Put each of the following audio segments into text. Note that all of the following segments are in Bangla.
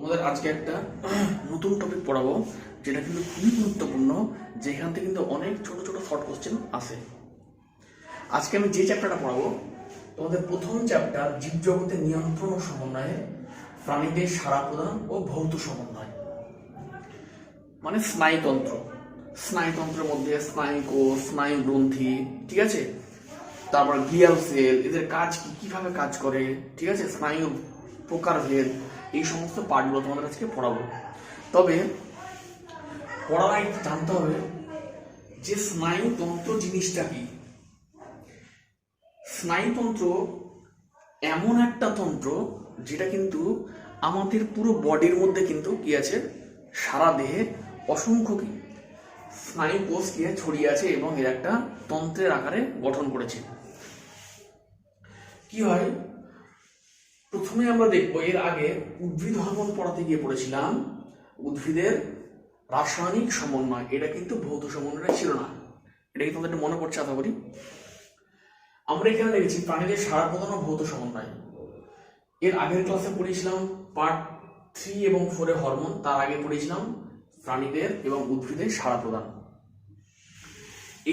তোমাদের আজকে একটা নতুন টপিক পড়াবো, যেটা কিন্তু খুবই গুরুত্বপূর্ণ, যেখান থেকে কিন্তু অনেক ছোট ছোট শর্ট কোশ্চেন আসে। আজকে আমি যে চ্যাপ্টারটা পড়াবো, তোমাদের প্রথম চ্যাপ্টার জীবজগতের নিয়ন্ত্রণ ও সমন্বয়ে প্রাণীদের সাড়া প্রদান ও ভৌত সমন্বয়, মানে স্নায়ুতন্ত্র। স্নায়ুতন্ত্রের মধ্যে স্নায়ু কোষ, স্নায়ু গ্রন্থি, ঠিক আছে, তারপর গ্লিয়াল সেল, এদের কাজ কি, কিভাবে কাজ করে, ঠিক আছে, স্নায়ু প্রকারভেদ, এই সমস্ত পার্টগুলো তোমাদের আজকে পড়াবো। তবে পড়ার আগে জানতে হবে যে স্নায়ুতন্ত্র জিনিসটা কি। স্নায়ুতন্ত্র এমন একটা তন্ত্র যেটা কিন্তু আমাদের পুরো বডির মধ্যে কিন্তু কি আছে, সারা দেহে অসংখ্য কি স্নায়ু কোষ কি ছড়িয়ে আছে এবং এর একটা তন্ত্রের আকারে গঠন করেছে। কি হয়, প্রথমে আমরা দেখবো, এর আগে উদ্ভিদ হরমোন পড়াতে গিয়ে পড়েছিলাম উদ্ভিদের রাসায়নিক সমন্বয়। এটা কিন্তু ভৌত সমন্বয় ছিল না, এটা কি তোমাদের মনে পড়ছে আশা করি। আমরা এখানে দেখেছি প্রাণীদের সাড়া প্রদান ও ভৌত সমন্বয়। এর আগের ক্লাসে পড়েছিলাম পার্ট 3 এবং 4 এ হরমোন, তার আগে পড়েছিলাম প্রাণীদের এবং উদ্ভিদের সাড়া প্রদান।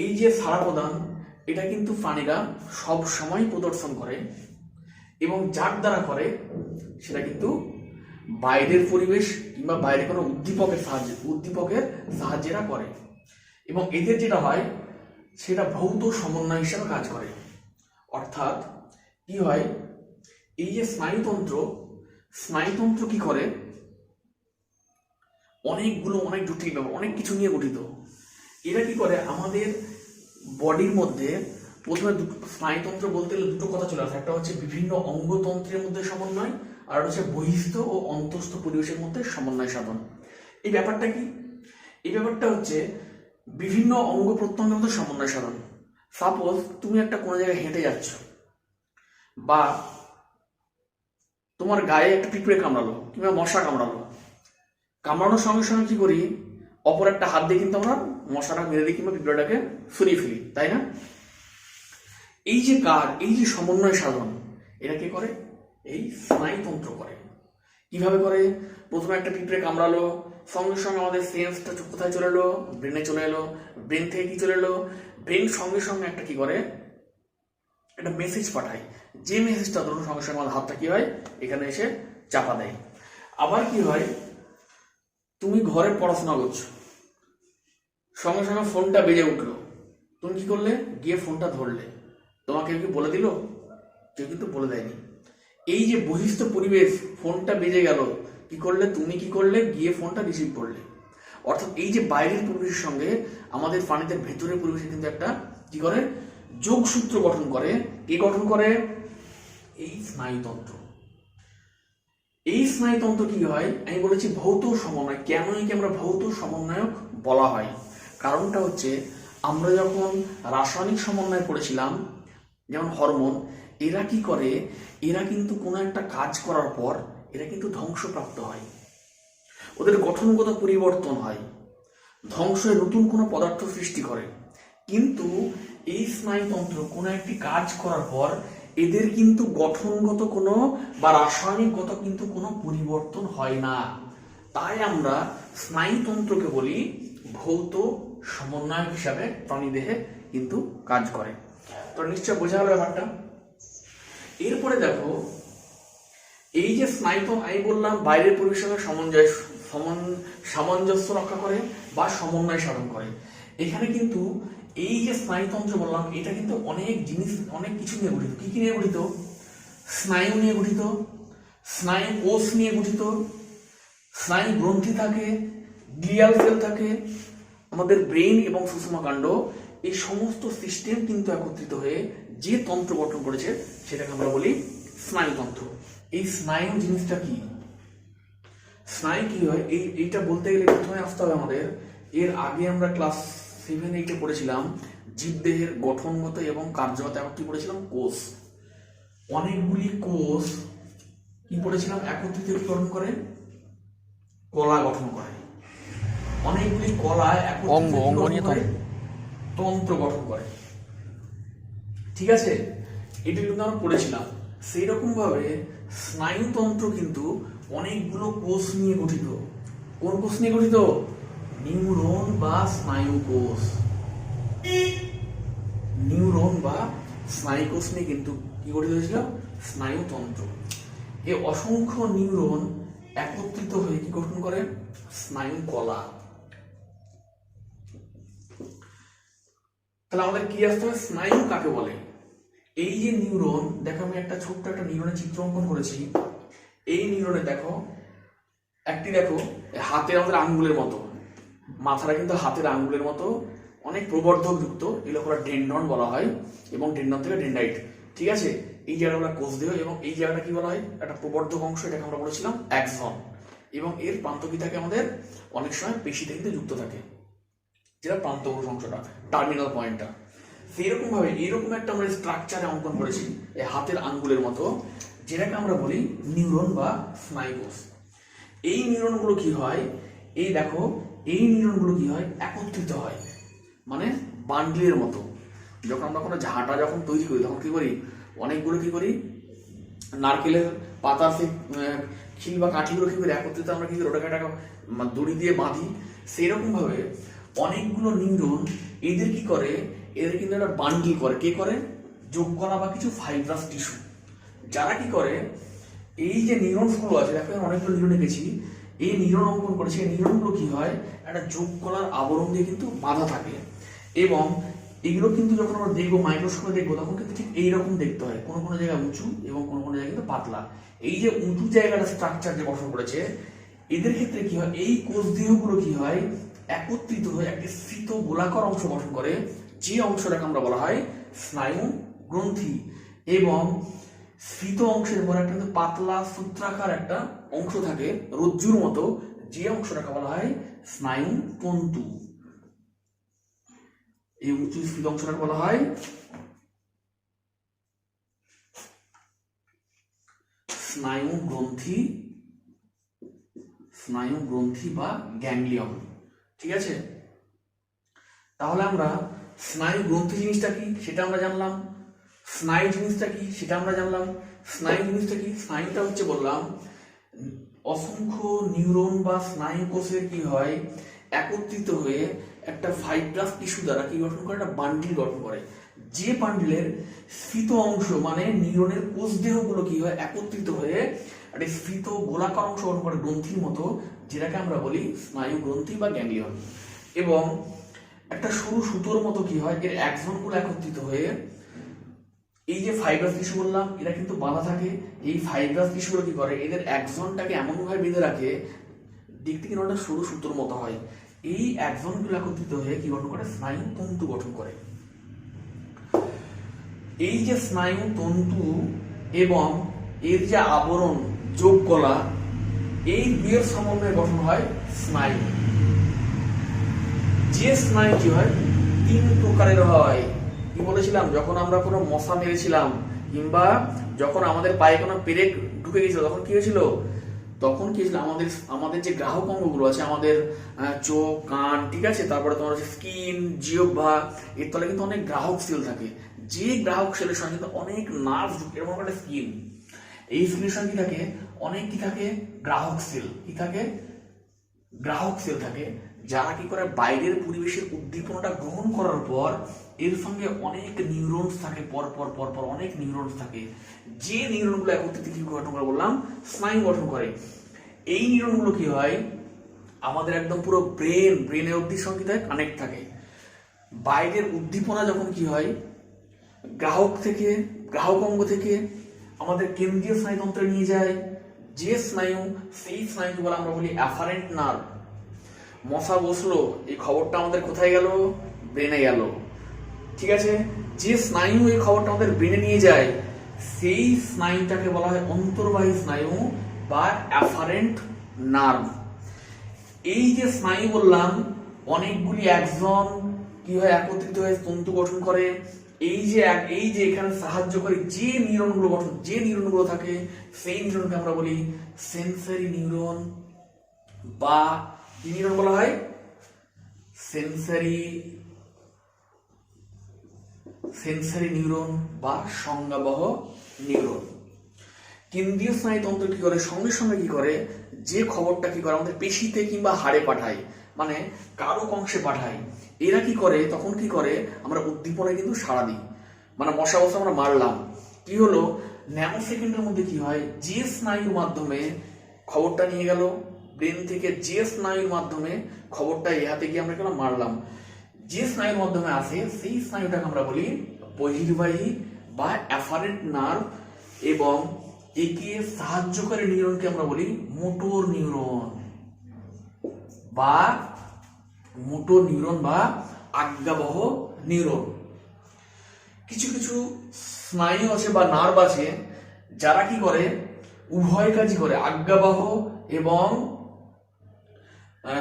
এই যে সাড়া প্রদান, এটা কিন্তু প্রাণীরা সব সময় প্রদর্শন করে এবং যার দ্বারা করে সেটা কিন্তু বাইরের পরিবেশ কিংবা বাইরে কোনো উদ্দীপকের সাহায্যেরা করে, এবং এদের যেটা হয় সেটা ভৌত সমন্বয় হিসেবে কাজ করে। অর্থাৎ কি হয়, এই যে স্নায়ুতন্ত্র কি করে, অনেক জটিল ব্যাপার, অনেক কিছু নিয়ে গঠিত। এরা কি করে, আমাদের বডির মধ্যে প্রথমে স্নায়ুতন্ত্র বলতে গেলে দুটো কথা চলে আসে, একটা হচ্ছে বিভিন্ন অঙ্গতন্ত্রের মধ্যে সমন্বয়, আর হচ্ছে বহিস্থ ও অন্তস্থ পরিবেশের মধ্যে সমন্বয় সাধন। এই ব্যাপারটা কি, এই ব্যাপারটা হচ্ছে বিভিন্ন অঙ্গ প্রত্যঙ্গের মধ্যে সমন্বয় সাধন। সাপোজ তুমি একটা কোনো জায়গায় হেঁটে যাচ্ছ, বা তোমার গায়ে একটা পিঁপড়ে কামড়ালো কিংবা মশা কামড়ানোর সঙ্গে সঙ্গে কি করি, অপর একটা হাত দিয়ে কিন্তু আমরা মশাটা মেরে দিই কিংবা পিঁপড়েটাকে সরিয়ে ফেলি, তাই না? এই যে কাজ, এই যে সমন্বয় সাধন, এটা কে করে, এই স্নায়ুতন্ত্র করে। কিভাবে করে, প্রথমে একটা পিঁপড়ে কামড়ালো, সঙ্গে সঙ্গে আমাদের সেন্সটা কোথায় চলে এলো, ব্রেনে চলে এলো, ব্রেন থেকে কি চলে এলো, ব্রেন সঙ্গে সঙ্গে একটা কি করে, একটা মেসেজ পাঠায়, যে মেসেজটা ধরুন সঙ্গে সঙ্গে আমাদের হাতটা কি হয়, এখানে এসে চাপা দেয়। আবার কি হয়, তুমি ঘরে পড়াশোনা করছো, সঙ্গে সঙ্গে ফোনটা বেজে উঠলো, তুমি কি করলে, গিয়ে ফোনটা ধরলে, তোমাকে কি বলে দিল? কেউ কিন্তু বলে দেয়নি। এই যে বহিস্থ পরিবেশ, ফোনটা বেজে গেল, কি করলে, তুমি কি করলে, গিয়ে ফোনটা রিসিভ করলে। অর্থাৎ এই যে বাইরের পরিবেশের সঙ্গে আমাদের প্রাণীদের ভেতরের পরিবেশে কিন্তু একটা কি করে, যোগসূত্র গঠন করে। কে গঠন করে? এই স্নায়ুতন্ত্র। এই স্নায়ুতন্ত্র কি হয়, আমি বলেছি ভৌত সমন্বয়। কেন একে আমরা ভৌত সমন্বয়ক বলা হয়? কারণটা হচ্ছে, আমরা যখন রাসায়নিক সমন্বয় পড়েছিলাম, যেমন হরমোন, এরা কি করে, এরা কিন্তু কোনো একটা কাজ করার পর এরা কিন্তু ধ্বংসপ্রাপ্ত হয়, ওদের গঠনগত পরিবর্তন হয়, ধ্বংস হয়ে নতুন কোনো পদার্থ সৃষ্টি করে। কিন্তু এই স্নায়ুতন্ত্র কোনো একটি কাজ করার পর এদের কিন্তু গঠনগত কোনো বা রাসায়নিকগত কিন্তু কোনো পরিবর্তন হয় না। তাই আমরা স্নায়ুতন্ত্রকে বলি ভৌত সমন্বয়ক হিসাবে প্রাণীদেহে কিন্তু কাজ করে। তো নিশ্চয় বোঝা গেল ব্যাপারটা। এরপরে দেখো, এই যে স্নায়ুতন্ত্র আমি বললাম বাইরের পরিবেশের সঙ্গে সামঞ্জস্য রক্ষা করে বা সমন্বয় সাধন করে। এখানে কিন্তু এই যে স্নায়ুতন্ত্র বললাম, এটা কিন্তু অনেক জিনিস, অনেক কিছু নিয়ে গঠিত। কি কি নিয়ে গঠিত? স্নায়ু নিয়ে গঠিত, স্নায়ু কোষ নিয়ে গঠিত, স্নায়ু গ্রন্থি থাকে, গ্লিয়াল সেল থাকে, আমাদের ব্রেন এবং সুষমাকাণ্ড, এই সমস্ত সিস্টেম কিন্তু একত্রিত হয়ে যে তন্ত্র গঠন করেছে সেটাকে আমরা বলি স্নায়ুতন্ত্র। এই স্নায়ু জিনিসটা কি, স্নায়ু কি হয়, এইটা বলতে গেলে প্রথমে আসতে হবে আমাদের, এর আগে আমরা ক্লাস 7-8 পড়েছিলাম জীবদেহের গঠনগত এবং কার্যগত, এবং কি পড়েছিলাম, কোষ। অনেকগুলি কোষ কি পড়েছিলাম, একত্রিত কি গঠন করে, কলা গঠন করে। অনেকগুলি কলা একত্রিত করে তন্ত্র গঠন করে, ঠিক আছে, এটা কিন্তু আমরা পড়েছিলাম। সেই রকম ভাবে স্নায়ুতন্ত্র কিন্তু অনেকগুলো কোষ নিয়ে গঠিত। কোন কোষ নিয়ে গঠিত? নিউরন বা স্নায়ু কোষ। নিউরন বা স্নায়ু কোষ নিয়ে কিন্তু কি গঠিত হয়েছিল? স্নায়ুতন্ত্র। এই অসংখ্য নিউরন একত্রিত হয়ে কি গঠন করে? স্নায়ু কলা। তাহলে আমাদের কি আসতে হবে? স্নায়ু কাকে বলে? এই যে নিউরন, দেখো আমি একটা ছোট্ট একটা নিউরনের চিত্র অঙ্কন করেছি। এই নিউরনে দেখো একটি, দেখো হাতের আমাদের আঙ্গুলের মতো, মাথাটা কিন্তু হাতের আঙ্গুলের মতো, অনেক প্রবর্ধক যুক্ত, এগুলো ডেন্ড্রন বলা হয়, এবং ডেন্ড্রন থেকে ডেন্ড্রাইট। ঠিক আছে, এই জায়গাটা কোষদেহ, এবং এই জায়গাটা কি বলা হয়? একটা প্রবর্ধক অংশ, এটাকে আমরা বলেছিলাম অ্যাক্সন, এবং এর প্রান্ত কি থাকে? আমাদের অনেক সময় পেশিতে কিন্তু যুক্ত থাকে, যেটা প্রান্তকোষ অংশটা, টার্মিনাল পয়েন্টটা। সেইরকম ভাবে এইরকম একটা আমরা স্ট্রাকচারে অঙ্কন করেছি এই হাতের আঙ্গুলের মতো, যেটাকে আমরা বলি নিউরন বা স্নায়ু কোষ। এই নিউরনগুলো কি হয়? এই দেখো, এই নিউরনগুলো কি হয়? একত্রিত হয়, মানে বান্ডলের মতো। যখন আমরা কোনো ঝাঁটা যখন তৈরি করি, তখন কি করি? অনেকগুলো কি করি? নারকেলের পাতার সেই খিল বা কাঠিগুলো কি করি? একত্রিত আমরা কি করি? ওটাকে একটা দড়ি দিয়ে বাঁধি। সেইরকম ভাবে অনেকগুলো নিউরন, এদের কি করে? এদের কিন্তু একটা বান্ডিল করে। কে করে? যোগকণা বা কিছু ফাইব্রাস টিস্যু, যারা কি করে? এই যে নিউরনসগুলো আছে, দেখো অনেকগুলো নিউরন এঁকেছি, এই নিউরন অঙ্কন করেছে। এই নিউরনগুলো কি হয়? একটা যোগকণার আবরণ দিয়ে কিন্তু বাঁধা থাকে, এবং এগুলো কিন্তু যখন আমরা দেখবো, মাইক্রোস্কোপে দেখবো, তখন কিন্তু ঠিক এইরকম দেখতে হয়। কোনো কোনো জায়গায় উঁচু এবং কোনো কোনো জায়গায় কিন্তু পাতলা। এই যে উঁচু জায়গাটা স্ট্রাকচার যে গঠন করেছে, এদের ক্ষেত্রে কি হয়? এই কোষ দেহগুলো কি হয়? একত্রিত হয়ে একটি স্ফীত গোলাকার অংশ গঠন করে, যে অংশটাকে আমরা বলা হয় স্নায়ু গ্রন্থি। এবং স্ফীত অংশের পর একটা পাতলা সূত্রাকার একটা অংশ থাকে রজ্জুর মতো, যে অংশটাকে বলা হয় স্নায়ু তন্তু। এই উঁচু স্ফীত অংশটাকে বলা হয় স্নায়ু গ্রন্থি, স্নায়ু গ্রন্থি বা গ্যাংলিয়ন। ঠিক আছে, তাহলে আমরা স্নায়ু গ্রন্থি জিনিসটা কি সেটা আমরা জানলাম, স্নায়ু জিনিসটা কি সেটা আমরা জানলাম। স্নায়ু জিনিসটা কি? স্নায়ুটা হচ্ছে বললাম অসংখ্য নিউরন বা স্নায়ু কোষের কি হয়? একত্রিত হয়ে একটা ফাইব্রাস টিস্যু দ্বারা কি গঠন করে? একটা বান্ডিল গঠন করে, যে বান্ডিলের স্ফীত অংশ মানে নিউরনের কোষ দেহগুলো কি হয়? একত্রিত হয়ে একটা স্ফীত গোলাকার অংশ গঠন করে গ্রন্থির মতো, যেটাকে আমরা বলি স্নায়ু গ্রন্থি বা গ্যাংলিয়ন। এবং একটা সরু সুতোর মতো কি হয়? এর অ্যাক্সনগুলো একত্রিত হয়ে এই যে ফাইব্রাস টিস্যু বললাম, এরা কিন্তু বাঁধা থাকে। এই ফাইব্রাস টিস্যুগুলো কি করে? এদের অ্যাক্সনটাকে এমনভাবে বেঁধে রাখে, দেখতে কিন্তু একটা সরু সুতোর মতো হয়। এই অ্যাক্সনগুলো একত্রিত হয়ে কি গঠন করে? স্নায়ু তন্তু গঠন করে। এই যে স্নায়ু তন্তু এবং এর যে আবরণ যোগ কলা, এই দুয়ের সমন্বয়ে গঠন হয় স্নায়ু। যে স্নায়ু কি হয়? তিন প্রকারের হয়। কি বলেছিলাম? যখন আমরা কোনো মশা মেরেছিলাম, কিংবা যখন আমাদের পায়ে কোনো পেরেক ঢুকে গেছিল, তখন কি হয়েছিল? তখন কি হয়েছিল? আমাদের যে গ্রাহক অঙ্গগুলো আছে, আমাদের চোখ, কান, ঠিক আছে, তারপরে তোমার হচ্ছে স্কিন, জিহ্বা, এর তলে কিন্তু অনেক গ্রাহক সেল থাকে। যে গ্রাহক সেলের সঙ্গে কিন্তু অনেক নার্ভ যুক্ত, এরকম একটা স্কিন। এই স্কিনের সঙ্গে কি থাকে? অনেক কি থাকে? গ্রাহক সেল। কি থাকে? গ্রাহক সেল থাকে, যারা কি করে? বাইরের পরিবেশের উদ্দীপনাটা গ্রহণ করার পর এর সঙ্গে অনেক নিউরনস থাকে, পর পর পর পর অনেক নিউরনস থাকে, যে নিউরনগুলো একত্রিত কি গঠন করে? বললাম স্নায়ু গঠন করে। এই নিউরনগুলো কি হয়? আমাদের একদম পুরো ব্রেনের অবধি সঙ্গে কানেক্ট থাকে। বাইরের উদ্দীপনা যখন কি হয়? গ্রাহক অঙ্গ থেকে আমাদের কেন্দ্রীয় স্নায়ুতন্ত্রে নিয়ে যায়, যে স্নায়ু, সেই স্নায়ুকে বলে আমরা বলি অ্যাফারেন্ট নার্ভ। মশা বসলো, এই খবরটা আমাদের কোথায় গেল? ব্রেনে গেল। ঠিক আছে, যে স্নায়ু এই খবরটা আমাদের ব্রেনে নিয়ে যায়, সেই স্নায়ুটাকে বলা হয় অন্তর্বাহী স্নায়ু বা অ্যাফারেন্ট নার্ভ। এই যে স্নায়ু বললাম, অনেকগুলি অ্যাক্সন কি হয়? একত্রিত হয়ে তন্তু গঠন করে। এই যে এখানে সাহায্য করে যে নিউরনগুলো থাকে, সেই নিউরনকে আমরা বলি সেন্সরি নিউরন, বা কি নিউরন বলা হয়? সেন্সরি নিউরন বা সংজ্ঞাবহ নিউরন। কেন্দ্রীয় স্নায়ুতন্ত্র কি করে, সঙ্গে সঙ্গে কি করে, যে খবরটা কি করে আমাদের পেশিতে কিংবা হাড়ে পাঠায়, মানে কারো অংশে পাঠায়, এরা কি করে, তখন কি করে, আমরা উদ্দীপনায় কিন্তু সাড়া দিই। মানে মশা বসা আমরা মারলাম, কি হলো, ন্যানো সেকেন্ডের মধ্যে কি হয়, যে স্নায়ুর মাধ্যমে খবরটা নিয়ে গেল ব্রেন থেকে, যে স্নায়ুর মাধ্যমে খবরটা হাতে গিয়ে আমরা কেন মারলাম, যে স্নায়ুর মাধ্যমে আসে সেই স্নায়ুটাকে আমরা বলি বহির্বাহী বা অ্যাফারেন্ট নার্ভ, এবং একে সাহায্যকারী নিউরনকে আমরা বলি মোটর নিউরন বা আজ্ঞাবহ নিউরন। কিছু কিছু স্নায়ু আছে বা নার্ভ আছে যারা কি করে, উভয় কাজই করে, আজ্ঞাবহ এবং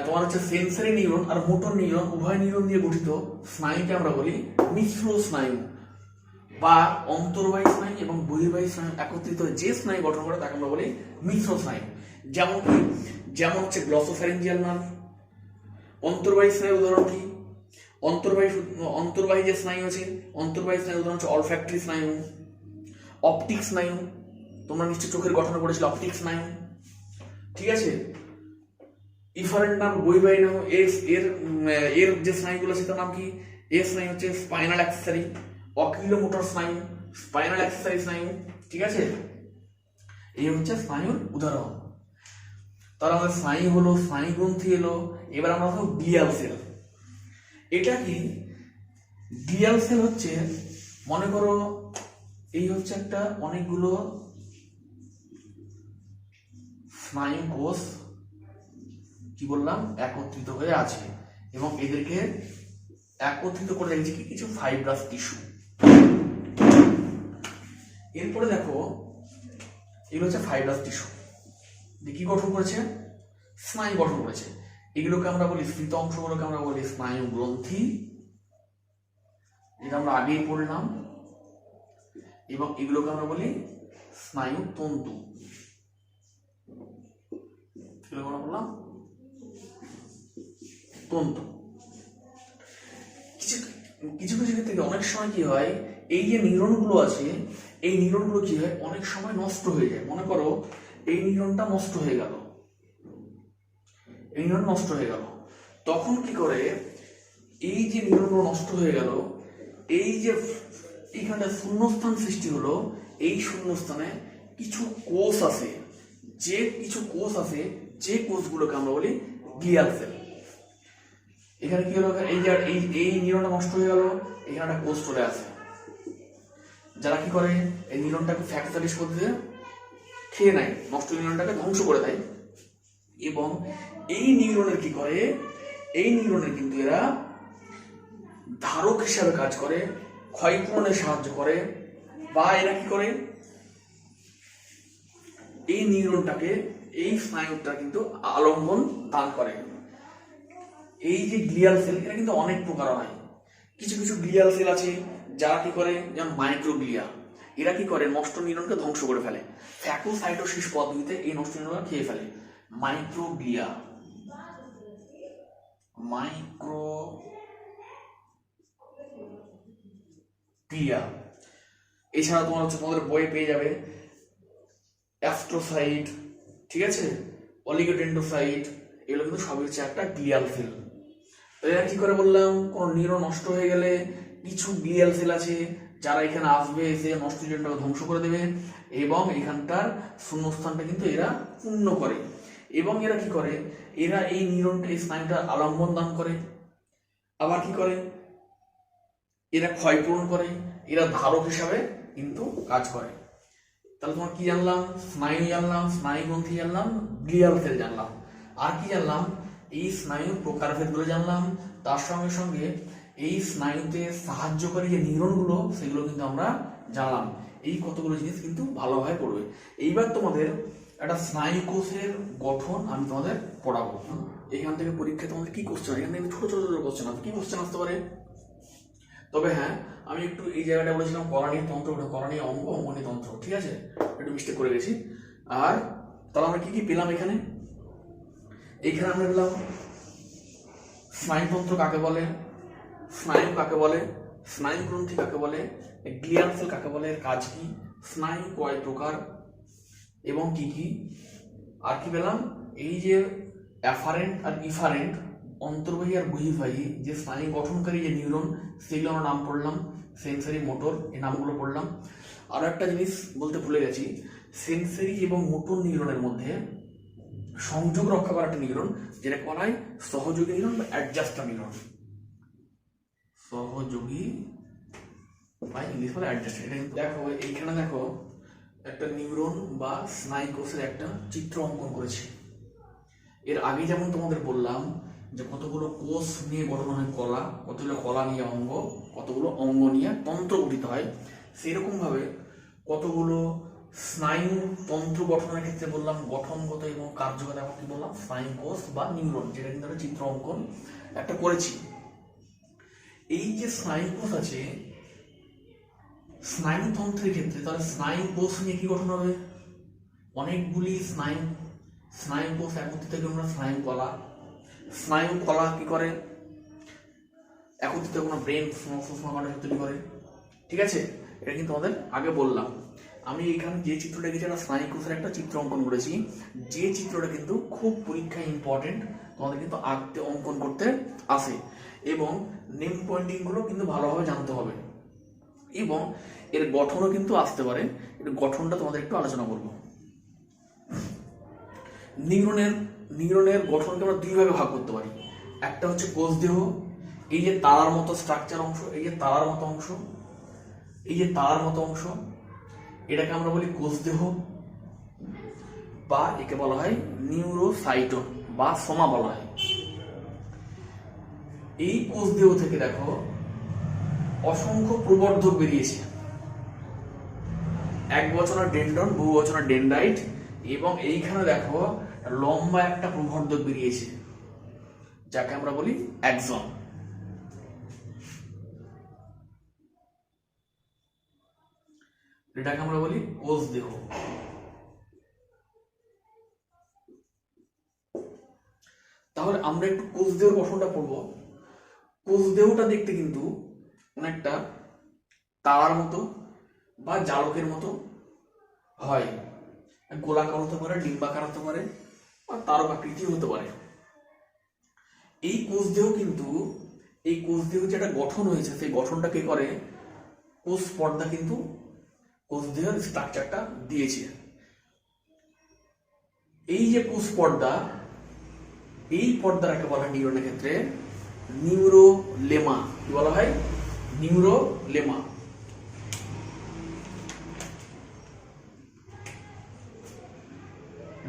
তোমার হচ্ছে সেন্সরি নিউরন আর মোটর নিউরন, উভয় নিউরন দিয়ে গঠিত স্নায়ুকে আমরা বলি মিশ্র স্নায়ু বা অন্তর্বাহী স্নায়ু এবং বহির্বাহী স্নায়ু একত্রিত হয়ে যে স্নায়ু গঠন করে তাকে আমরা বলি মিশ্র স্নায়ু। যেমন হচ্ছে গ্লসোফ্যারিঞ্জিয়াল নার্ভ। অন্তর্বাহী স্নায়ু উদাহরণ কি, অন্তর্বাহী যে স্নায়ু আছে, অন্তর্বাহী স্নায়ু উদাহরণ হচ্ছে অলফ্যাক্টরি স্নায়ু, অপটিক স্নায়ু, তোমরা নিশ্চয়ই চোখের গঠন পড়েছিলে অপটিক স্নায়ু, ঠিক আছে। ইফারেন্ট নার্ভ বহির্বাহী নার্ভ, এর যে স্নায়ুগুলো আছে তার নাম কি, এর স্নায়ু হচ্ছে স্পাইনাল অ্যাক্সেসরি, অকিলোমোটর স্নায়ু, স্পাইনাল অ্যাক্সেসরি স্নায়ু, ঠিক আছে। এই হচ্ছে স্নায়ুর উদাহরণ। তাহলে আমাদের স্নায়ু হলো, স্নায়ু গ্রন্থি এলো, এবার আমরা হলো গ্লিয়াল সেল। এটা কি, গ্লিয়াল সেল হচ্ছে, মনে করো এই হচ্ছে একটা অনেকগুলো স্নায়ু কোষ কি বললাম একত্রিত হয়ে আছে, এবং এদেরকে একত্রিত করে রেখেছে কি কিছু ফাইব্রাস টিস্যু। এরপরে দেখো এগুলো হচ্ছে ফাইব্রাস টিস্যু, কি গঠন করেছে, স্নায়ু গঠন করেছে। এগুলোকে আমরা বলি, স্ফীত অংশগুলোকে আমরা বলি স্নায়ু গ্রন্থি, এটা আমরা আগেই পড়লাম, এবং এগুলোকে আমরা বলি স্নায়ু তন্তু। বললাম তন্তু। কিছু কিছু কিছু ক্ষেত্রে অনেক সময় কি হয়, এই যে নিউরনগুলো আছে, এই নিউরনগুলো কি হয় অনেক সময় নষ্ট হয়ে যায়। মনে করো এই নিউরনটা নষ্ট হয়ে গেল, এই নিউরন নষ্ট হয়ে গেল, তখন কি করে, এই যে নিউরনগুলো নষ্ট হয়ে গেল, এই যে এইখানটা শূন্যস্থান সৃষ্টি হলো, এই শূন্যস্থানে কিছু কোষ আছে, যে কোষগুলোকে আমরা বলি গ্লিয়াল সেল। এখানে কি হলো, এই নিউরনটা নষ্ট হয়ে গেল, এখানে একটা কোষ চলে আসে, যারা কি করে এই নিউরনটাকে ফ্যাগোসাইটোসিস পদ্ধতিতে খেয়ে নেয়, নষ্ট নিউরনটাকে ধ্বংস করে দেয়। এবং এই নিউরনের কি করে, এই নিউরনের কিন্তু এরা ধারক হিসাবে কাজ করে, ক্ষয়পূরণে সাহায্য করে, বা এরা কি করে, এই নিউরনটাকে, এই স্নায়ুটা কিন্তু আলম্বন দান করে। এই যে গ্লিয়াল সেল, এটা কিন্তু অনেক প্রকার হয়। কিছু কিছু গ্লিয়াল সেল আছে যারা কি করে, যেমন মাইক্রোগ্লিয়া, এরা কি করে নষ্ট নিউরনকে ধ্বংস করে ফেলে, ফ্যাগোসাইটোসিস পদ্ধতিতে এই নষ্ট নিউরনকে খেয়ে ফেলে। মাইক্রোগ্লিয়া, এছাড়া তোমার হচ্ছে তোমাদের বই পেয়ে যাবে অ্যাস্ট্রোসাইট, ঠিক আছে, অলিগোডেন্ড্রোসাইট, এগুলো কিন্তু সবই হচ্ছে একটা গ্লিয়াল সেল। এরা কি করে বললাম, কোন নিউরন নষ্ট হয়ে গেলে কিছু গ্লিয়াল সেল আছে যারা এখানে আসবে, এসে নষ্ট নিউরনটাকে ধ্বংস করে দেবে, এবং এখানটার শূন্যস্থানটা কিন্তু এরা পূর্ণ করে। এবং এরা কি করে, এরা এই নিউরনটা, এই স্নায়ুটা আলম্বন দান করে, আবার কি করে, এরা ক্ষয়পূরণ করে, এরা ধারক হিসাবে কিন্তু কাজ করে। তাহলে তোমার কি জানলাম, স্নায়ু জানলাম, স্নায়ু গ্রন্থি জানলাম, গ্লিয়াল সেল জানলাম, আর কি জানলাম, এই স্নায়ুর প্রকারভেদগুলো জানলাম, তার সঙ্গে সঙ্গে এই স্নায়ুতে সাহায্যকারী যে নিউরনগুলো সেগুলো কিন্তু আমরা জানলাম। এই কতগুলো জিনিস কিন্তু ভালোভাবে পড়বে। এইবার তোমাদের একটা স্নায়ু কোষের গঠন আমি তোমাদের পড়াবো। এখান থেকে পরীক্ষায় তোমাদের কি কোশ্চেন, এখান থেকে ছোট ছোট ছোট কোশ্চেন আসবে, কি কোশ্চেন আসতে পারে। তবে হ্যাঁ, আমি একটু এই জায়গাটা বলেছিলাম করণীয় তন্ত্র, করণীয় অঙ্গ, অঙ্গনীয় তন্ত্র, ঠিক আছে, একটু মিস্টেক করে গেছি। আর তাহলে আমরা কি কি পেলাম এখানে, এইখানে আমরা পেলাম স্নায়ুতন্ত্র কাকে বলে, স্নায়ু কাকে বলে, স্নায়ু গ্রন্থি কাকে বলে, গ্লিয়াল সেল কাকে বলে, এর কাজ কি, স্নায়ু কয় প্রকার, এবং কি কি আর কি পেলাম, এই যে অ্যাফারেন্ট আর ইফারেন্ট, অন্তর্বাহী আর বহির্বাহী যে স্নায়ু গঠনকারী যে নিউরন, সেগুলো আমরা নাম পড়লাম, সেন্সারি, মোটর, এই নামগুলো পড়লাম। আরো একটা জিনিস বলতে ভুলে গেছি, সেন্সারি এবং মোটর নিউরনের মধ্যে সংযোগ রক্ষা করা একটা নিউরন, যেটা বলা হয় সহযোগী নিউরন বা অ্যাডজাস্টার নিউরন। সহযোগী বা ইংলিশ বলে অ্যাডজাস্টার। এটা কিন্তু দেখো এইখানে দেখো একটা নিউরন বা স্নায়ু কোষের একটা চিত্র অঙ্কন করেছে। এর আগে যেমন তোমাদের বললাম যে কতগুলো কোষ নিয়ে গঠন হয় কলা, কতগুলো কলা নিয়ে অঙ্গ, কতগুলো অঙ্গ নিয়ে তন্ত্র গঠিত হয়, সেরকম ভাবে কতগুলো স্নায়ু তন্ত্র গঠনের ক্ষেত্রে বললাম গঠনগত এবং কার্যগত, এখন কি বললাম স্নায়ু কোষ বা নিউরন, যেটা কিন্তু একটা চিত্র অঙ্কন একটা করেছি। এই যে স্নায়ু কোষ আছে, স্নায়ুতন্ত্রের ক্ষেত্রে তাহলে স্নায়ু কোষ নিয়ে কি গঠন হবে, অনেকগুলি স্নায়ু কোষ একত্রিত করে আমরা স্নায়ু কলা। স্নায়ু কলা কি করে, একত্রিত কোনো ব্রেন তৈরি করে। ঠিক আছে, এটা কিন্তু আমাদের আগে বললাম। আমি এখানে যে চিত্রটা গেছি একটা স্নায়ু কোষের একটা চিত্র অঙ্কন করেছি, যে চিত্রটা কিন্তু খুব পরীক্ষায় ইম্পর্টেন্ট, তোমাদের কিন্তু আঁকতে অঙ্কন করতে আসে, এবং নেম পয়েন্টিং গুলো কিন্তু ভালোভাবে জানতে হবে, এবং এর গঠনও কিন্তু আসতে পারে। এর গঠনটা তোমাদের একটু আলোচনা করব। নিউরনের গঠনকে আমরা দুই ভাগে ভাগ করতে পারি। একটা হচ্ছে কোষ দেহ, এই যে তারার মতো স্ট্রাকচার অংশ, এই যে তারার মতো অংশ, এই যে তারার মতো অংশ, এটাকে আমরা বলি কোষ দেহ, বা একে বলা হয় নিউরোসাইটন বা সোমা বলা হয়। এই কোষ দেহ থেকে দেখো অসংখ্য প্রবর্ধক বেরিয়েছে, এক বচনা ডেন্ড্রন, বহু বচনা ডেন্ড্রাইট, এবং এইখানে দেখো লম্বা একটা প্রবর্ধক বেরিয়েছে, যাকে আমরা বলি অ্যাক্সন। এটাকে আমরা বলি কোষ দেহ। তাহলে আমরা একটু কোষ দেহের গঠনটা পড়বো। কোষ দেহটা দেখতে কিন্তু অনেকটা তারার মতো বা জালকের মতো হয়, গোলাকার হতে পারে, ডিম্বাকার হতে পারে, বা তারকাকৃতি হতে পারে। এই কোষ দেহ কিন্তু, এই কোষ দেহ যেটা গঠন হয়েছে, সেই গঠনটা কে করে, কোষ পর্দা কিন্তু কোষ দেহের স্ট্রাকচারটা দিয়েছে। এই যে কোষ পর্দা, এই পর্দাটাকে বলা হয় নিউরনের ক্ষেত্রে নিউরোলেমা। কি বলা হয়, নিউরোলেমা।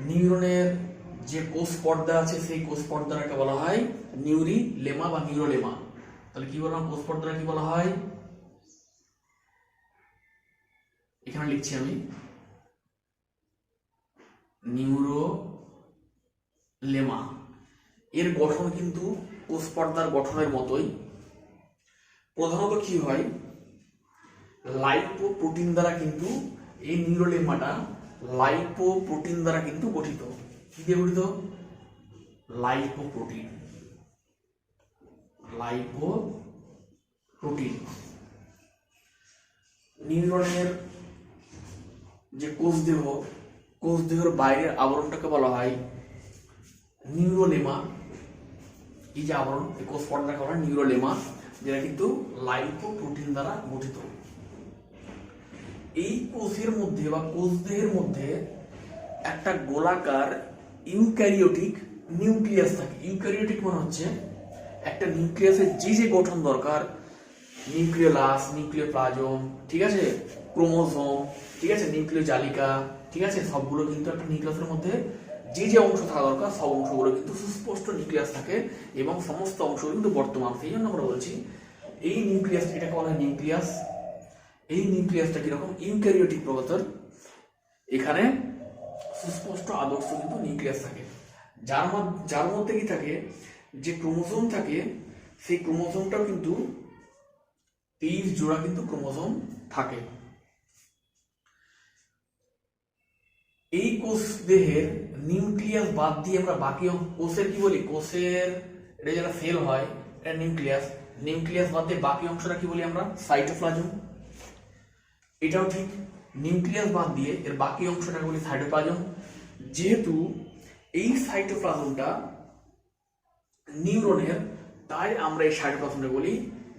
নিউরনের যে কোষ পর্দা আছে, সেই কোষ পর্দাটাকে বলা হয় নিউরিলেমা বা নিউরোলেমা। তাহলে কি বললাম, কোষ পর্দাটা কি বলা হয়, এখানে লিখছি আমি নিউরোলেমা। এর গঠন কিন্তু কোষ পর্দার গঠনের মতোই। প্রধানত কি হয়, লাইপোপ্রোটিন দ্বারা কিন্তু এই নিউরোলেমাটা লাইপোপ্রোটিন দ্বারা কিন্তু গঠিত। কি দিয়ে গঠিত, লাইপোপ্রোটিন। নিউরনের যে কোষ দেহ, কোষ দেহের বাইরের আবরণটাকে বলা হয় নিউরোলেমা। এই যে আবরণ, এই কোষ পর্দাটাকে বলা হয় নিউরোলেমা, যেটা কিন্তু লাইপোপ্রোটিন দ্বারা গঠিত। এই কোষের মধ্যে বা কোষ দেহের মধ্যে একটা গোলাকার ইউক্যারিওটিক নিউক্লিয়াস থাকে। ইউক্যারিওটিক মানে হচ্ছে একটা নিউক্লিয়াসের যে যে গঠন দরকার, নিউক্লিওলাস, নিউক্লিওপ্লাজম, ঠিক আছে, ক্রোমোসোম, ঠিক আছে, নিউক্লিয় জালিকা, ঠিক আছে, সবগুলো কিন্তু একটা নিউক্লিয়াসের মধ্যে যে যে অংশ থাকা দরকার, সব অংশগুলো কিন্তু সুস্পষ্ট নিউক্লিয়াস থাকে, এবং সমস্ত অংশগুলো কিন্তু বর্তমান। সেই জন্য আমরা বলছি এই নিউক্লিয়াস, এটাকে বলা হয় নিউক্লিয়াস। এই নিউক্লিয়াসটা কিরকম, ইউক্যারিওটিক প্রকৃতির। এখানে সুস্পষ্ট আদর্শ কিন্তু নিউক্লিয়াস থাকে, যার মধ্যে কি থাকে, যে ক্রোমোসোম থাকে, সেই ক্রোমোসোমটাও কিন্তু 23 জোড়া কিন্তু ক্রোমোসোম থাকে। এই কোষ দেহের নিউক্লিয়াস বাদ দিয়ে আমরা বাকি কোষের কি বলি, কোষের এটা যারা সেল হয় এটা নিউক্লিয়াস, নিউক্লিয়াস বাদ দিয়ে বাকি অংশটা কি বলি আমরা, সাইটোপ্লাজম। এটাও ঠিক, নিউক্লিয়াস বাদ দিয়ে এর বাকি অংশটাকে বলি সাইটোপ্লাজম। যেহেতু এই সাইটোপ্লাজমটা নিউরনের, তাই আমরা এই সাইটোপ্লাজমটা বলি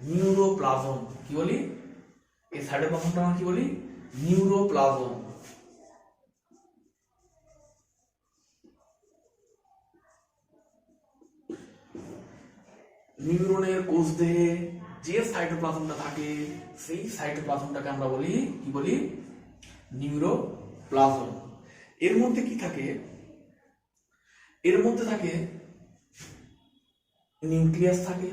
নিউরোপ্লাজম। কি বলি? এই সাইটোপ্লাজমটা আমরা কি বলি? নিউরোপ্লাজম। নিউরনের কোষদেহে যে সাইটোপ্লাজমটা থাকে সেই সাইটোপ্লাজমটাকে আমরা বলি কি বলি? নিউরোপ্লাজম। এর মধ্যে কি থাকে? এর মধ্যে থাকে নিউক্লিয়াস থাকে,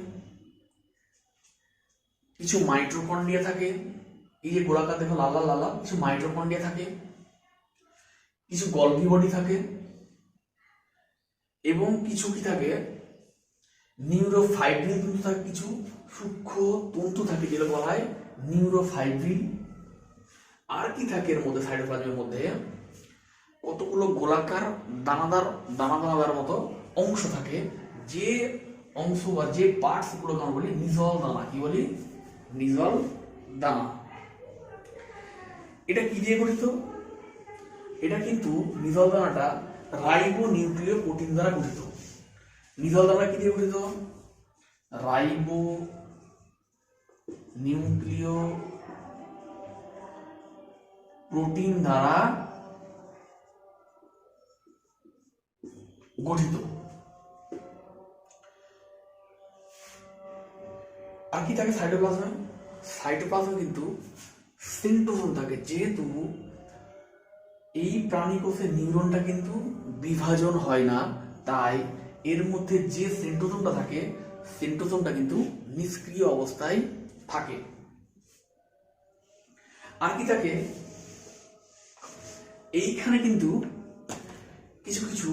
কিছু মাইটোকন্ড্রিয়া থাকে, এই যে গোলাকার দেখো লাল লাল লাল, কিছু মাইটোকন্ড্রিয়া থাকে, কিছু গলগি বডি থাকে, এবং কিছু কি থাকে? নিউরোফাইব্রিল তন্তু থাকে, কিছু সূক্ষ্ম তন্তু থাকে যেগুলো বলা হয় নিউরোফাইব্রিল। আর কি থাকে এর মধ্যে? সাইটোপ্লাজমের মধ্যে কতগুলো গোলাকার দানাদার দানাদার মতো অংশ থাকে, যে অংশ বা যে পার্টস গুলোকে আমরা বলি নিজল দানা। কি বলি? নিজল দানা। এটা কি দিয়ে গঠিত? এটা কিন্তু নিজল দানাটা রাইবো নিউক্লিয় প্রোটিন দ্বারা গঠিত। নিজল দানা কি দিয়ে গঠিত? রাইবো নিউক্লিয় প্রোটিন দ্বারা গঠিত। আর কি থাকে সাইটোপ্লাজমে? সাইটোপ্লাজমে কিন্তু সেন্ট্রোজোম থাকে। যেহেতু এই প্রাণী কোষের নিউরনটা কিন্তু বিভাজন হয় না, তাই এর মধ্যে যে সেন্ট্রোজোমটা থাকে, সেন্ট্রোজোমটা কিন্তু নিষ্ক্রিয় অবস্থায় থাকে। আর কি থাকে? এইখানে কিন্তু কিছু কিছু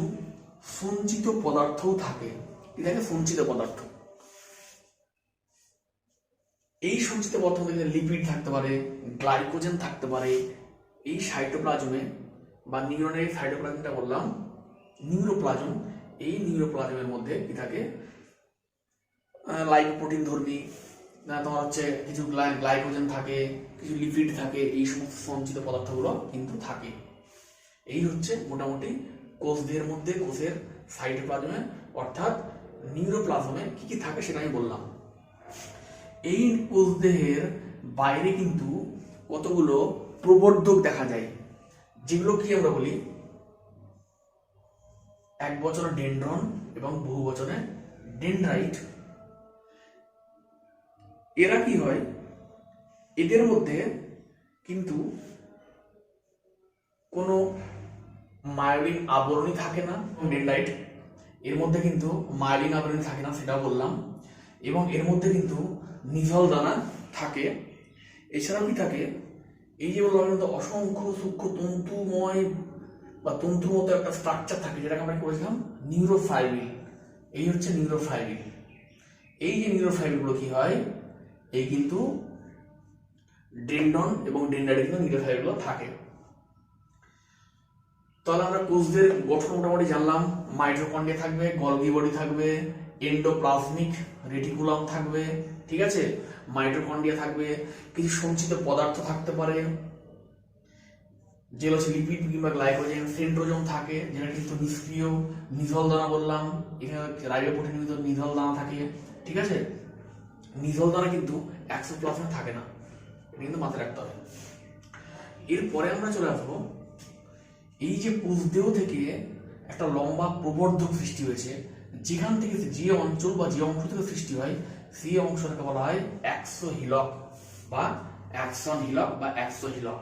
সঞ্চিত পদার্থও থাকে। কি থাকে? সঞ্চিত পদার্থ। এই সঞ্চিত পদার্থ মধ্যে লিপিড থাকতে পারে, গ্লাইকোজেন থাকতে পারে। এই সাইটোপ্লাজমে বা নিউরনের এই সাইটোপ্লাজমটা বললাম নিউরোপ্লাজম। এই নিউরোপ্লাজমের মধ্যে কি থাকে? লাইপোপ্রোটিন ধর্মী, তোমার হচ্ছে কিছু গ্লাইকোজেন থাকে, কিছু লিপিড থাকে। এই সমস্ত সঞ্চিত পদার্থগুলো কিন্তু থাকে। এই হচ্ছে মোটামুটি কোষদেহের মধ্যে, কোষের সাইটোপ্লাজমে অর্থাৎ নিউরোপ্লাজমে কি কি থাকে সেটা আমি বললাম। এই কোষদেহের বাইরে কিন্তু কতগুলো প্রবর্ধক দেখা যায়, যেগুলো কি আমরা বলি এক বচনে ডেনড্রন এবং বহু বচনে ডেনড্রাইট। এরা কি হয়? এদের মধ্যে কিন্তু কোনো মায়োলিন আবরণী থাকে না। ডেনড্রাইট এর মধ্যে কিন্তু মায়োলিন আবরণী থাকে না, সেটাও বললাম। এবং এর মধ্যে কিন্তু নিঝল দানা থাকে। এছাড়াও কি থাকে? এই যে বললাম অসংখ্য সূক্ষ্ম তন্তুময় বা তন্তুর মতো একটা স্ট্রাকচার থাকে, যেটাকে আমরা করেছিলাম নিউরোফাইব্রিল। এই হচ্ছে নিউরোফাইব্রিল। এই যে নিউরোফাইব্রিলগুলো কি হয়? এই কিন্তু ডেনড্রন এবং ডেনড্রাইটে কিন্তু নিউরোফাইব্রিলগুলো থাকে। তাহলে আমরা কোষদের গঠন মোটামুটি জানলাম। মাইটোকন্ড্রিয়া থাকবে, গলগি বডি থাকবে, এন্ডোপ্লাজমিক রেটিকুলাম থাকবে, ঠিক আছে, মাইটোকন্ড্রিয়া থাকবে, কিছু সঞ্চিত পদার্থ থাকতে পারে যেগুলো হচ্ছে লিপিড কিংবা গ্লাইকোজেন। সেন্ট্রোজোম থাকে, যেটা কিন্তু নিষ্ক্রিয়। নিঝল দানা বললাম, এখানে রাইবোপ্রোটিন নিঝল দানা থাকে, ঠিক আছে। নিঝল দানা কিন্তু এক্সোপ্লাজমে থাকে না, এটা কিন্তু মাথায় রাখতে হবে। এরপরে আমরা চলে আসবো এই যে কোষদেহ থেকে একটা লম্বা প্রবর্ধক সৃষ্টি হয়েছে, যেখান থেকে যে অঞ্চল বা যে অংশ থেকে সৃষ্টি হয় সেই অংশটাকে বলা হয় অ্যাক্সোহিলক বা অ্যাকশন হিলক বা অ্যাক্সোহিলক।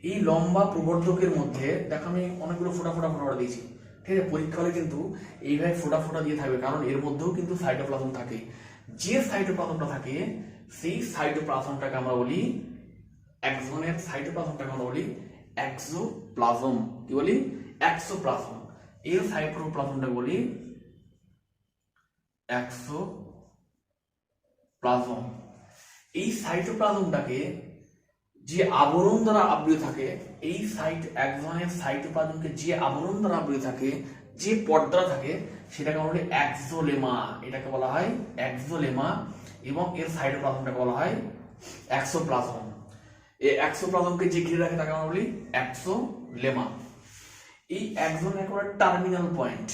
এই লম্বা প্রবর্ধকের মধ্যে দেখো আমি অনেকগুলো ফোটা ফোটা ফোটা দিয়েছি, ঠিক আছে। পরীক্ষা হলে কিন্তু এইভাবে ফোটা ফোটা দিয়ে থাকবে, কারণ এর মধ্যেও কিন্তু সাইটোপ্লাজম থাকে। যে সাইটোপ্লাজমটা থাকে সেই সাইটোপ্লাজমটাকে আমরা বলি একজনের সাইটোপ্লাজমটাকে আমরা বলি এক্সোপ্লাজম। কি বলি? এক্সোপ্লাজম। এর সাইটোপ্লাজমটাকে বলি এক্সোপ্লাজম। এই সাইটোপ্লাজমটাকে যে আবরণ দ্বারা আবৃত থাকে, এই একজনের সাইটোপ্লাজমকে যে আবরণ দ্বারা আবৃত থাকে, যে পর্দা থাকে, সেটাকে বলা হয় এক্সোলেমা। এটাকে বলা হয় এক্সোলেমা এবং এর সাইটোপ্লাজমটাকে বলা হয় এক্সোপ্লাজম। এই এক্সোপ্লাজমকে যে ঘিরে রাখে তাকে আমরা বলি এক্সোলেমা। এই এক্সন একেবারে টার্মিনাল পয়েন্ট,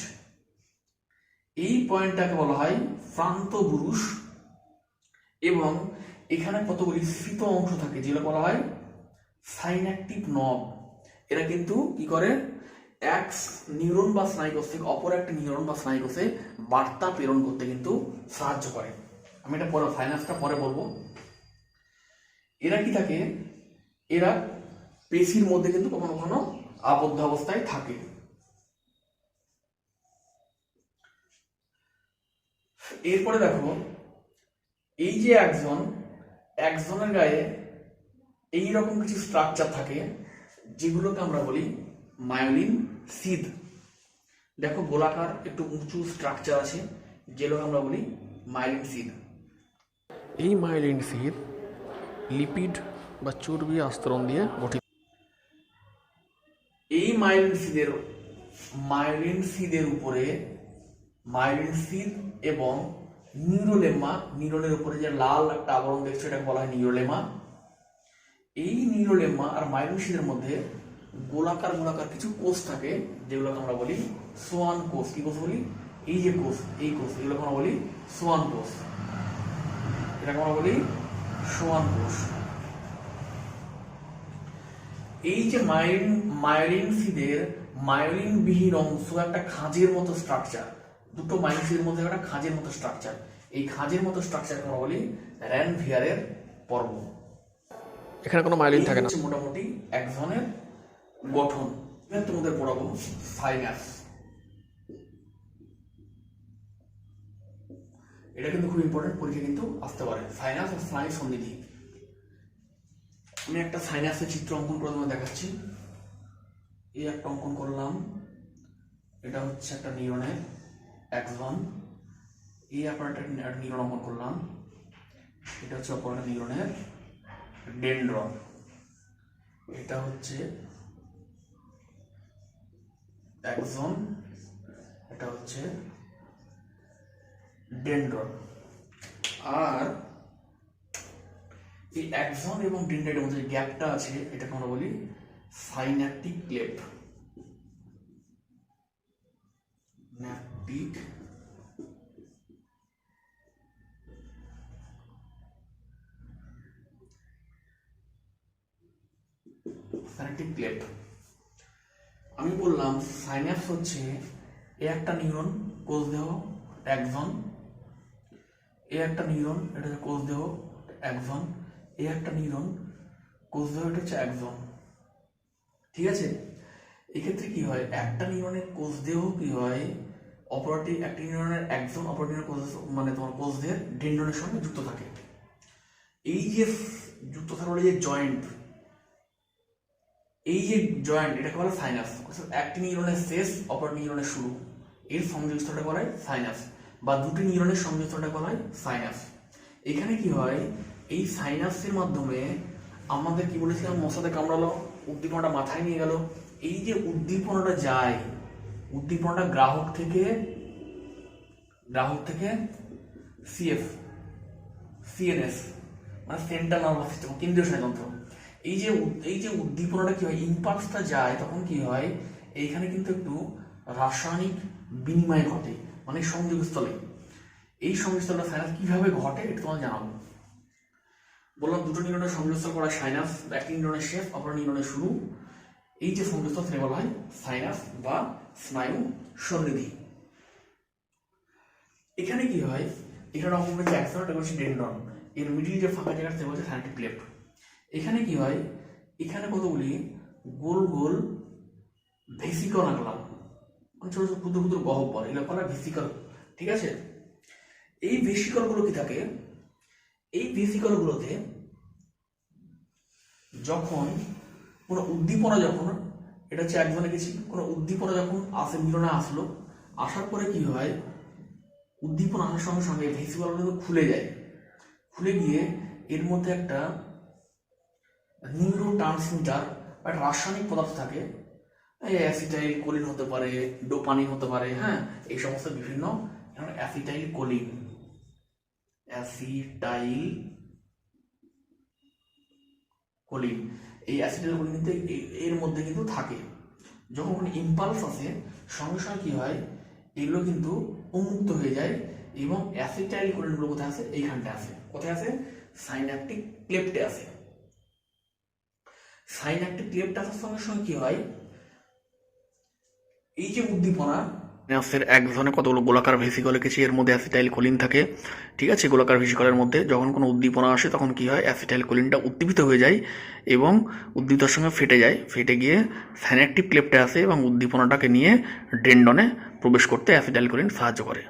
এই পয়েন্টটাকে বলা হয় প্রান্তপুরুষ, এবং এখানে কতগুলি স্ফীত অংশ থাকে যেগুলো বলা হয় সাইন্যাপটিক নব। এরা কিন্তু কি করে, এক নিউরন বা স্নায়ুকোষ থেকে অপর একটা নিউরন বা স্নায়ুকোষে বার্তা প্রেরণ করতে কিন্তু সাহায্য করে। আমি এটা পরে সাইনাসটা পরে বলবো। এরা কি থাকে, এরা পেশির মধ্যে কিন্তু কখনো কখনো আবদ্ধ অবস্থায় থাকে। এরপরে দেখো, এই যে একজনের গায়ে এইরকম কিছু স্ট্রাকচার থাকে যেগুলোকে আমরা বলি মায়োলিন সিদ। দেখো গোলাকার একটু উঁচু স্ট্রাকচার আছে যেগুলোকে আমরা বলি মায়োলিন সিদ। এই মায়োলিন সিদ লিপিড বা চর্বি আস্তরণ দিয়ে গঠিত। এই মায়োলিন সিদের উপরে মায়োলিন সিদ এবং নিউরোলেমা, নিউরনের উপরে যে লাল একটা আবরণ দেখছো এটাকে বলা হয় নিউরোলেমা। এই নিউরোলেমা আর মায়োলিন সিদের মধ্যে গোলাকার কিছু কোষ থাকে যেগুলোকে আমরা বলি সোয়ান কোষ। কি কোষ বলি? এই যে কোষ, এই কোষ, এগুলোকে আমরা বলি সোয়ান কোষ। এটাকে আমরা বলি সোয়ান কোষ। এই যে মায়োলিন সিদের মায়োলিন বিহীন অংশ একটা খাঁজের মতো স্ট্রাকচার, দুটো মায়োলিন সিদের মধ্যে একটা খাঁজের মতো স্ট্রাকচার, এই খাঁজের মতো স্ট্রাকচারকে আমরা বলি র্যানভিয়ারের পর্ব। এখানে কোনো মায়োলিন থাকে না। মোটামুটি একজনের গঠন। এবার তোমাদের পড়াবো সাইনাস। এটা কিন্তু খুব ইম্পর্টেন্ট, পরীক্ষা কিন্তু আসতে পারে। সাইনাস আর স্নায়ু সন্নিধি। আমি একটা সাইনাসের চিত্র অঙ্কন করে তোমাদের দেখাচ্ছি। এই একটা অঙ্কন করলাম, এটা হচ্ছে একটা নিউরনের অ্যাক্সন। এই আপনার একটা নিউরন অঙ্কন করলাম, এটা হচ্ছে অপর একটা নিউরনের ডেনড্রন। এটা হচ্ছে অ্যাক্সন, এটা হচ্ছে ডেনড্রন। আর এই অ্যাক্সন এবং ডেনড্রনের মধ্যে যে গ্যাপটা আছে এটাকে আমরা বলি সাইন্যাপটিক ক্লেফট। Synaptic cleft. আমি বললাম সাইন্যাপস হচ্ছে এ একটা নিউরন কোষ দেহ অ্যাক্সন, এ একটা নিউরন এটা হচ্ছে কোষ দেহ অ্যাক্সন, এ একটা নিউরন কোষ দেহ এটা হচ্ছে অ্যাক্সন। ঠিক আছে, এক্ষেত্রে কি হয়, একটা নিউরনের কোষ দেহ কি হয়, অপরটি একটি নিউরনের অ্যাক্সন অপর নিউরনের কোষ মানে তোমার কোষ দেহের ডেনড্রনের সঙ্গে যুক্ত থাকে। এই যে যুক্ত থাকার যে জয়েন্ট, এই যে জয়েন্ট এটাকে বলে সাইনাস। একটি নিউরনের শেষ অপর নিউরনের শুরু, এর সংযোগস্থলটা বলা হয় সাইনাস, বা দুটি নিউরনের সংযোগস্থলটা বলা হয় সাইনাস। এখানে কি হয়, এই সাইনাসের মাধ্যমে আমাদের কি বলেছিলাম, মশাতে কামড়ালো, উদ্দীপনাটা মাথায় নিয়ে গেল। এই যে উদ্দীপনাটা যায়, উদ্দীপনাটা গ্রাহক থেকে সিএফ সিএনএস মানে সেন্ট্রাল নার্ভাস সিস্টেম, কেন্দ্রীয় স্নায়ুতন্ত্র। এই যে উদ্দীপনাটা কি হয়, ইম্পালসটা যায়, তখন কি হয়, এইখানে কিন্তু একটু রাসায়নিক বিনিময় ঘটে, মানে সংযোগস্থলে। এই সংযোগস্থলটা সাইনাস কিভাবে ঘটে এটা তোমাদের জানাবো। বললাম দুটো নিউরনের সংযোগস্থল করা সাইনাস, একটি নিউরনের শেষ অপর নিউরনের শুরু। এই যে সংযোগস্থল সেটা বলা হয় সাইনাস বা স্নায়ু সন্নিধি। এখানে কি হয়, এখানে অঙ্কন হচ্ছে অ্যাক্সন, এটা হচ্ছে ডেনড্রন, এর মিডিল যে ফাঁকা জায়গাটা সেটা হচ্ছে সাইন্যাপটিক ক্লেফট। এখানে কি হয়, এখানে কতগুলি গোল গোল ভেসিকল আঁকলাম, মানে ছোট ছোট ক্ষুদ্র ক্ষুদ্র গহ্বর, এগুলো বলা ভেসিকল। ঠিক আছে, এই ভেসিকল গুলো কি থাকে, এই ভেসিকল গুলোতে যখন কোনো উদ্দীপনা, যখন এটা হচ্ছে একজনে গেছি, কোনো উদ্দীপনা যখন আসে, নিউরনে আসলো, আসার পরে কি হয়, উদ্দীপনা আসার সঙ্গে সঙ্গে ভেসিকল গুলো খুলে যায়, খুলে গিয়ে এর মধ্যে একটা নিউরো ট্রান্সমিটার বা একটা রাসায়নিক পদার্থ থাকে, অ্যাসিটাইল কোলিন হতে পারে, ডোপামিন হতে পারে, হ্যাঁ, এই সমস্ত বিভিন্ন অ্যাসিটাইল কোলিন, অ্যাসিটাইল কোলিন, এই অ্যাসিটাইল কোলিন কিন্তু এর মধ্যে কিন্তু থাকে। যখন কোনো ইম্পালস আসে সঙ্গে সঙ্গে কি হয়, এগুলো কিন্তু উন্মুক্ত হয়ে যায় এবং অ্যাসিটাইল কোলিনগুলো কোথায় আছে, এইখানটা আছে। কোথায় আছে? সাইন্যাপটিক ক্লেফটে আছে। সাইন্যাপটিক ক্লেফট আসার সঙ্গে সঙ্গে কি হয়, এই যে উদ্দীপনা সিনাপসের এক ধরনের কতগুলো গোলাকার ভেসিকল এঁকেছি, এর মধ্যে অ্যাসিটাইল কোলিন থাকে। ঠিক আছে, গোলাকার ভেসিকলের মধ্যে যখন কোনো উদ্দীপনা আসে তখন কি হয়, অ্যাসিটাইল কোলিনটা উদ্দীপিত হয়ে যায় এবং উদ্দীপিতার সঙ্গে ফেটে যায়, ফেটে গিয়ে সাইন্যাপটিক ক্লেফটে আসে এবং উদ্দীপনাটাকে নিয়ে ডেন্ডনে প্রবেশ করতে অ্যাসিটাইল কোলিন সাহায্য করে।